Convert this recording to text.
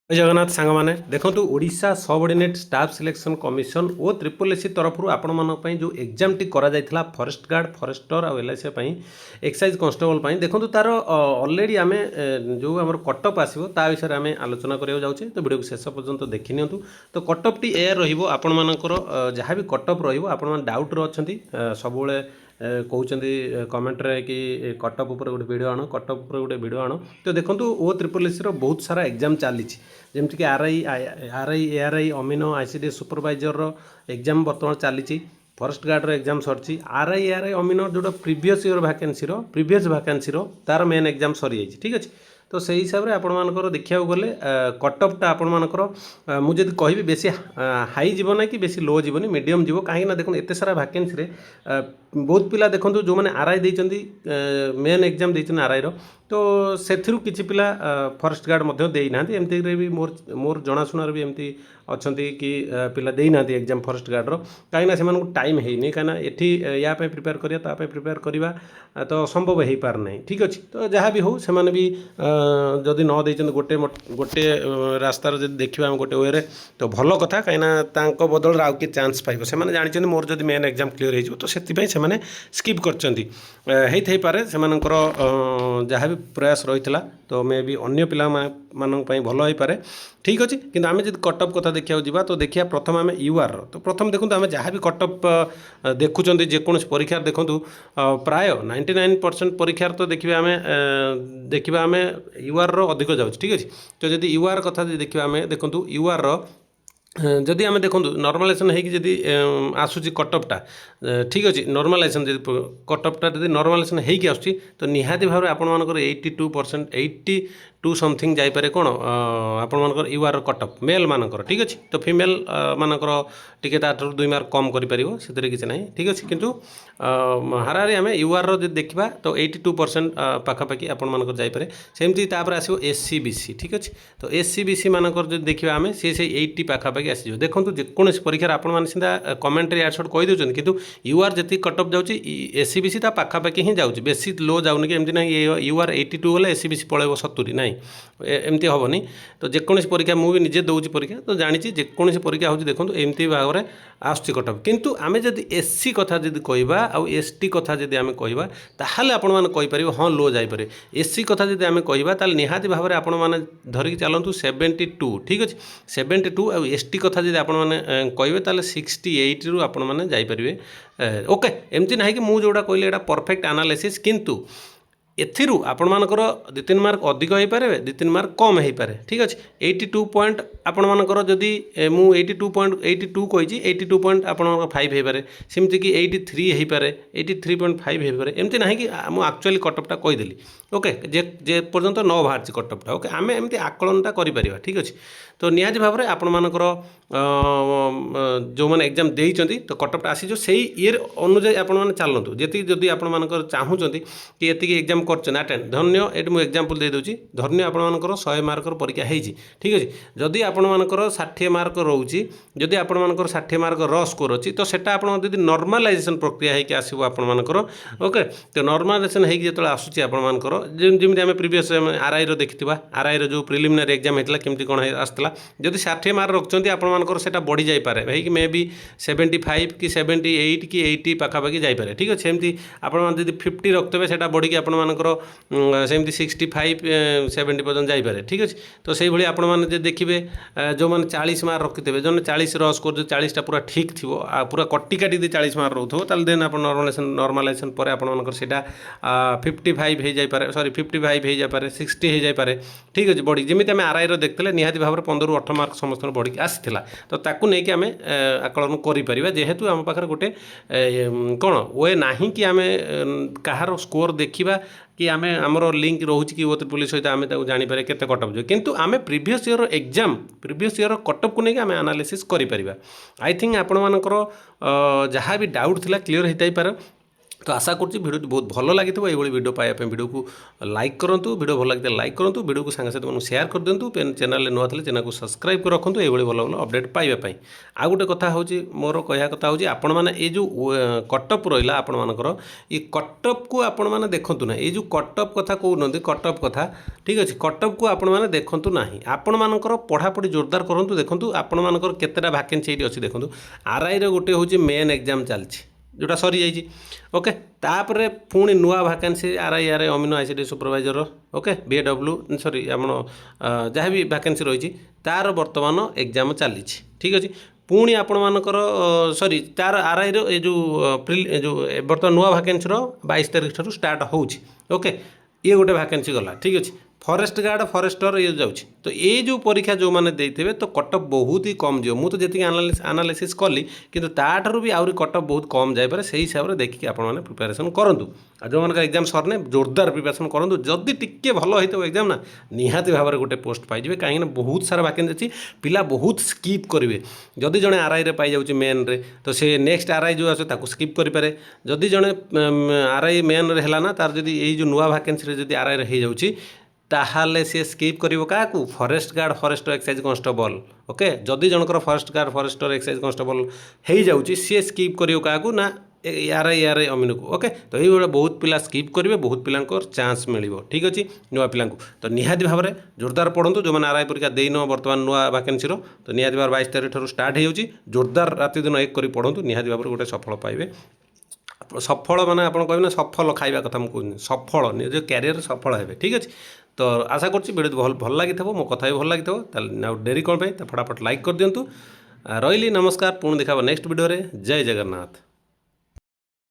जय जगन्नाथ सांग मैंने देखो Odisha subordinate staff selection commission और ट्रिपल एससी तरफ आपण मानी जो एग्जाम टी करा जायथिला फॉरेस्ट गार्ड फॉरेस्टर और एलआईसी एक्साइज कांस्टेबल देखो तार ऑलरेडी आम जो आम कटअप आसो ता विषय आम आलोचना करा जाऊे तो वीडियो को शेष पर्यंत देखी नियंतु तो कटअप टी एयर रही जहाँ भी कटअप रही डाउट अच्छा सब कहते कमेंट्रे कि कटअप उपर गोटे वीडियो आण कटअप उपर गोटे वीडियो आण तो देखो ओ ट्रिपल एससी बहुत सारा एग्जाम चली जमीक आरआई एआरआई अमीनो आईसीडी सुपरवाइजर एग्जाम बर्तमान चली फॉरेस्ट गार्ड एग्जाम सरी आरआई एआरआई अमीनो जो प्रीवियस ईयर वैकेंसी तार मेन एग्जाम सरी जाइए ठीक अच्छे तो से हिसाब से आपर देखा गले कटअपटा आपर मुझे कहि बेसी हाई जीव ना कि बेसी लो जीवन मीडियम जीव कहीं देखो एत सारा वैकेंसी बहुत पिला देखो जो मैंने आरआई देती मेन एग्जाम देती आरआई तो से किसी पिला फॉरेस्ट गार्ड देना एमती भी मोर जनाशुनार भी एमती अच्छा कि पिला देना एग्जाम फॉरेस्ट गार्ड कहीं से टाइम है कहीं एटी या प्रिपेयर करा प्रिपेयर करवा तो संभव हो पार ना ठीक अच्छे तो जहाँ भी हो से भी जदि न दे गोटे गोटे रास्तार जब देखा गोटे वे तो भल कथा कहीं बदल आउ कि चान्स पाइब से जानते मोर जब मेन एग्जाम क्लीयर हो तो से स्किप कर पारे से जहाँ भी प्रयास रही तो मे भी अन्य पिला भल हो पारे ठीक अच्छे किंतु आम जब कटअप कथा देखा जा तो देखिए प्रथम आम यूआर तो प्रथम देखो आम जहाँ भी कटअप देखुं जेकोसी परीक्षा देखूँ प्राय 99% परीक्षार तो देखा आम यूआर अधिक जाऊँ ठीक अच्छे तो जब यूआर कथा देखा आम देखूँ यूआर जदि आम देखूँ नर्मालाइजेसन होगी आसूँ कटअपटा ठीक अच्छे नर्मालाइजेसन कटअपटा जब नर्मालाइजेसन होगी आसूँ तो निहाती भाव में आपर 82% 82 समथिंग जापे कौन आपर यूआर कटअप मेल मानकर ठीक अच्छे तो फिमेल मानकर टी दुई मार्क कम कर किसी ना ठीक अच्छे किंतु हाराहारी आम यूआर देखा तो 82% पाखापाखि आपण जापे सेमती आसो एससी बीसी ठीक अच्छे तो एससी बीसी मानकर जो देखा आम सी 80 पाखापाखि आसीज देखो जेकोसी परीक्षा आपण सीधा कमेंट्री आडसट कहीदे कि यूआर जी कटअप जाऊँगी एससी बीसी पाखापाखि ही जाऊँगी बेसी लो जाऊनी कि एमती ना यूआर 82 गले एससी बीसी पलैब 70 ना एमती हेनी तो जेकोसी परीक्षा मुझे निजे दूसरी परीक्षा तो जानी जेकोसी परीक्षा हो देखो एमती भाव में आसूँ कटअप किंतु आम जब एससी कथा जब कहवा आउ एसटी कथा जब आम कहवा ताहले आपण मैंने कहीपर हाँ लो जापे एससी कथा जब आम कहवा निहाती भाव में आपण मैंने धरिकी चलतु 72 ठीक अच्छे 72 आउ एसटी कथा जब आपण मैंने कहे 68 रु आपण मैंने जापे ओके एमती ना कि मुझे जोड़ा कहली परफेक्ट एनालिसिस किंतु एथिरू आपण मानकर 2-3 मार्क अधिक हो पारे 2-3 मार्क कम हो पारे ठीक अच्छे 82 पॉइंट आपण मानकर जदि मु 82 कही 82 पॉइंट आपण 5 हो पारे सेमती कि 83 हो पारे 83.5 हो पारे एमती ना कि मुझे एक्चुअली कटअपटा कहीदेली ओके जे पर्यंत न बाहर कटअपटा ओके आम एमती आकलनटा करें ठीक अच्छे तो निहाती भाव में आपण मानकर जो मैंने एग्जाम देइचंती तो कटअपटा आसी से ईयर अनुजाई आपण मैंने चलतु जी जदि आपण मानकर चाहूँगी कि एति एग्जाम कर अटेंड धन्य ये मुझे एग्जाम्पल दे दूसरी धन्य आपर 100 मार्कर परीक्षा होती ठीक अच्छे जदि आपर 60 मार्क रोचे जदि आपर 60 मार्क स्कोर अच्छी तो सेटा आप नर्मालाइजेसन प्रक्रिया होगी आसो आपर ओके तो नर्मालाइजेसन होगी जो आसूँ आपर जमी आम प्रीवियस आरआई देखी आरआई जो प्रिलिमिनारी एग्जाम होता केमती कौन आसला जदि 60 मार्क रखते आपर से बढ़ी जापे भाई मे बी 75 कि 78 कि 80 पाखापाखि जापे ठीक अच्छे एमती आप 50 रखते हैं बढ़ी कि सेमती 65 70 पर्यटन जापे ठीक अच्छे तो से भाई आपण मैंने देखिए जो मैंने 40 मार्क रखिथे जो 40 स्कोर जो 40टा पूरा ठीक थी पूरा कटी काटी 40 मार्क रोथो देन आप नर्मालाइजेसन पर आपंटा 55 हो जापे सरी 55 हो जापे 60 हो जापे ठीक अच्छे बढ़ी जमी आम आरआई देखते निहाती भाव में 15-18 मार्क समस्त बढ़ी आसाला तो ताकू नहीं कि आम आकलन कर जेहेतु आम पाखे गोटे कौन वे ना कि आम कहार स्कोर देखा कि आम आमर लिंक रोच कि वो पुलिस सहित आम जापर के कटअप जो किंतु आम previous year exam previous year cutoff को लेकिन आम एनालिसिस करें आई थिंक आपण मानकर जहाँ भी डाउट थिला क्लीयर होता पारे तो आशा करुँच भिडियो बहुत भल लगी ये भिडियो पाइबा भिडियो को लाइक करूँ भिडियो भल लगी लाइक करूँ भिडियो को सांगे साथी शेयर कर दिंतु चैनल नुआ थे चैनल को सब्सक्राइब कर रखुँ ये भल भल अपडेट पाइबा आ गोटे कथा हूँ मोर कह कथा हूँ आपण मैंने ये जो कटअप रहा आपण मानकर ये कटअप को आपण मैंने देखु ना ये जो कटअप कथा कहते कटअप कथा ठीक अच्छे कटअप को आपण मैंने देखु ना आपण मानकर पढ़ापढ़ी जोरदार करूँ देखूँ आपण मानकर केतेटा वैकेंसी ये अच्छी देखूँ आरआई गोटे हूँ मेन एग्जाम चलती जोटा सरी जाइए ओके तापर पुणी नुआ वैकेंसी आरआई अमीनो ICD supervisor okay BAW sorry आम जहाँ भी वैकेंसी रही तार वर्तमान एग्जाम चली ठीक अच्छे पुणी आपण मानकर सॉरी तार आरआई रो जो बर्तमान नुआ वैकेंसी 22 तारीख ठार स्टार्ट हो ओके ये गोटे वैकेंसी गला ठीक अच्छे फॉरेस्ट गार्ड फॉरेस्टर ये जाऊँ तो ये जो परीक्षा जो मैंने देते तो कटअप बहुत ही कम जो मुझे जी एनालिसिस कली कि ताठू भी आहरी कटअप बहुत कम जापे से हिसाब से देखिए आप प्रिपेरेसन करूँ जो मान एग्जाम सरने जोरदार प्रिपेरेसन करूँ जदि टिके भल हो एग्जाम ना निहाती भाव में गोटे पोस्ट पाइबे कहीं बहुत सारा वैकेंसी अच्छी पिला बहुत स्किप करेंगे जदि जड़े आरआई पाई जाऊँ मेन रे तो से नेक्स्ट आरआई जो आसे स्किप करें जदि जड़े आरआई मेन रे है ना तार जदि ये जो नुआ वैकेंसी जदि आरआई हो जाऊँ ताहले सी स्किप कर क्या forest guard forester excise constable okay जदि जनकर forest guard forester excise constable हो जाऊँगी सी स्किप कर क्या ना आरआई अमीन को ओके तो ये बहुत पिला स्किप करेंगे बहुत पिला चांस मिल ठीक अच्छे नुआ पिला तो निहाती भाव में जोरदार पढ़ु जो मैंने आरआई परीक्षा देन बर्तमान नुआ वैकेंसी तो निहाती भाव 22 तारीख ठार स्टार्ट हो जोरदार राति दिन एक कर पढ़ु निहाती भाव में गोटे सफल पाइबे सफल माने आप कहना सफल खाइबा कथा मुझे सफल निज क्यारियर सफल है ठीक अच्छे तो आशा करुँच वीडियो भल लगी मो कथा भी भल लगी डेरी कौन फटाफट लाइक कर दिंतु रही नमस्कार पुणी देखा नेक्स्ट वीडियो जय जगन्नाथ।